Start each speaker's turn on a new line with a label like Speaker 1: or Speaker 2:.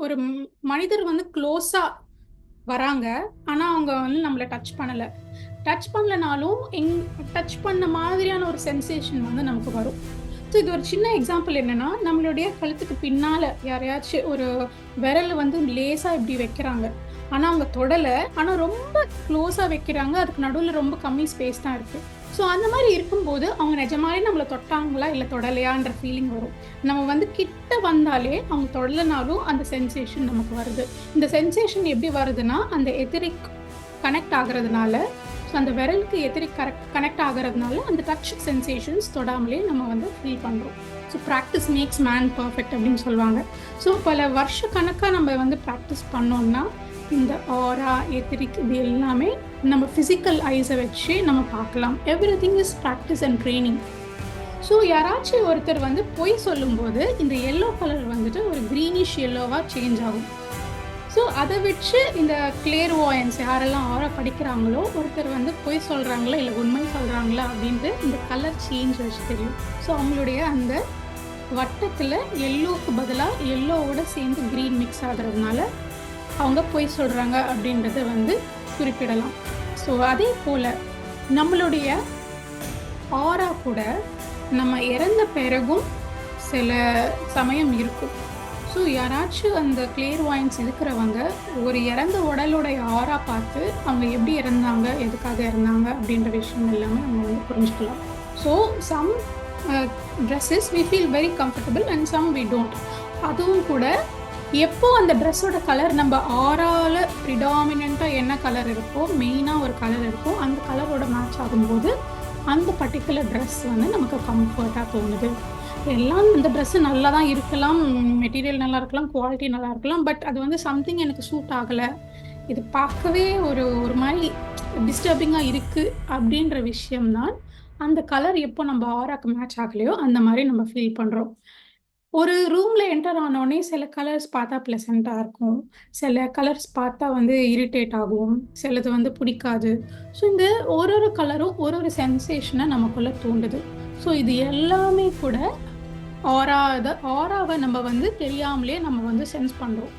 Speaker 1: ஒரு மனிதர் வந்து க்ளோஸா வராங்க. ஆனா, அவங்க வந்து நம்மள டச் பண்ணல. டச் பண்ணலனாலும், டச் பண்ண மாதிரியான ஒரு சென்சேஷன் வந்து நமக்கு வரும். ஸோ, இது ஒரு சின்ன எக்ஸாம்பிள் என்னன்னா, நம்மளுடைய கழுத்துக்கு பின்னால யாரையாச்சும் ஒரு விரல வந்து லேசா இப்படி வைக்கிறாங்க. ஆனா, அவங்க தொடல. ஆனா, ரொம்ப க்ளோஸா வைக்கிறாங்க. அதுக்கு நடுவுல ரொம்ப கம்மி ஸ்பேஸ் தான் இருக்கு. ஸோ, அந்த மாரி இருக்கும்போது, அவங்க நிஜமாவே நம்மள தொட்டாங்களா, இல்ல தொடலையான்ற ஃபீலிங் வரும். நம்ம வந்து கிட்ட வந்தாலே, அவங்க தொடலனாலும் அந்த சென்சேஷன் நமக்கு வருது. இந்த சென்சேஷன் எப்படி வருதுன்னா, அந்த எதிரிக் கனெக்ட் ஆகுறதுனால, ஸோ அந்த விரலுக்கு எதிரிக் கனெக்ட் ஆகுறதுனால, அந்த டச் சென்சேஷன்ஸ் தொடாமலே நம்ம வந்து ஃபீல் பண்றோம். So practice makes man perfect அப்படின்னு சொல்லுவாங்க. ஸோ பல வருஷ கணக்கா நம்ம வந்து பிராக்டிஸ் பண்ணோம்னா, இந்த ஆரா, எதிரிக் இது எல்லாமே நம்ம ஃபிசிக்கல் ஐஸை வச்சு நம்ம பார்க்கலாம். Everything is practice and training. So யாராச்சும் ஒருத்தர் வந்து பொய் சொல்லும்போது, இந்த எல்லோ கலர் வந்துட்டு ஒரு கிரீனிஷ் எல்லோவா சேஞ்ச் ஆகும். ஸோ அதை வச்சு இந்த கிளேர்வாயன்ஸ் யாரெல்லாம் ஆரா படிக்கிறாங்களோ, ஒருத்தர் வந்து பொய் சொல்கிறாங்களா இல்லை உண்மை சொல்கிறாங்களா அப்படின்ட்டு இந்த கலர் சேஞ்ச் வச்சு தெரியும். ஸோ அவங்களுடைய அந்த வட்டத்தில் எல்லோவுக்கு பதிலாக எல்லோவோட சேர்ந்து க்ரீன் மிக்ஸ் ஆகிறதுனால அவங்க பொய் சொல்கிறாங்க அப்படின்றத வந்து குறிப்பிடலாம். ஸோ அதே போல் நம்மளுடைய ஆரா கூட நம்ம இறந்த பிறகும் சில சமயம் இருக்கும். ஸோ யாராச்சும் அந்த கிளேர்வாயன்ஸ் இருக்கிறவங்க ஒரு இறந்த உடலுடைய ஆரா பார்த்து அவங்க எப்படி இறந்தாங்க, எதுக்காக இறந்தாங்க அப்படின்ற விஷயம் எல்லாமே அவங்க வந்து புரிஞ்சுக்கலாம். So some dresses we feel very comfortable and some we don't. அதுவும் கூட எப்போ அந்த ட்ரெஸ்ஸோட கலர் நம்ம ஆறால ப்ரிடாமினண்ட்டாக என்ன கலர் இருக்கோ, மெயினாக ஒரு கலர் இருக்கோ, அந்த கலரோட மேட்ச் ஆகும்போது அந்த பர்டிகுலர் ட்ரெஸ் வந்து நமக்கு கம்ஃபர்ட்டாக தோணுது. எல்லாம் அந்த ட்ரெஸ்ஸு நல்லா தான் இருக்கலாம், மெட்டீரியல் நல்லா இருக்கலாம், குவாலிட்டி நல்லா இருக்கலாம். பட் அது வந்து சம்திங் எனக்கு சூட் ஆகலை, இது பார்க்கவே ஒரு ஒரு மாதிரி டிஸ்டர்பிங்காக இருக்குது அப்படின்ற விஷயம்தான் அந்த கலர் எப்போ நம்ம ஆராக்கு மேட்ச் ஆகலையோ அந்த மாதிரி நம்ம ஃபீல் பண்ணுறோம். ஒரு ரூமில் என்டர் ஆனோடனே சில கலர்ஸ் பார்த்தா ப்ளசண்ட்டாக இருக்கும், சில கலர்ஸ் பார்த்தா வந்து இரிட்டேட் ஆகும், சிலது வந்து பிடிக்காது. ஸோ இந்த ஒரு ஒரு கலரும் ஒரு ஒரு சென்சேஷனை நமக்குள்ளே தூண்டுது. ஸோ இது எல்லாமே கூட ஆராவை நம்ம வந்து தெரியாமலே நம்ம வந்து சென்ஸ் பண்ணுறோம்.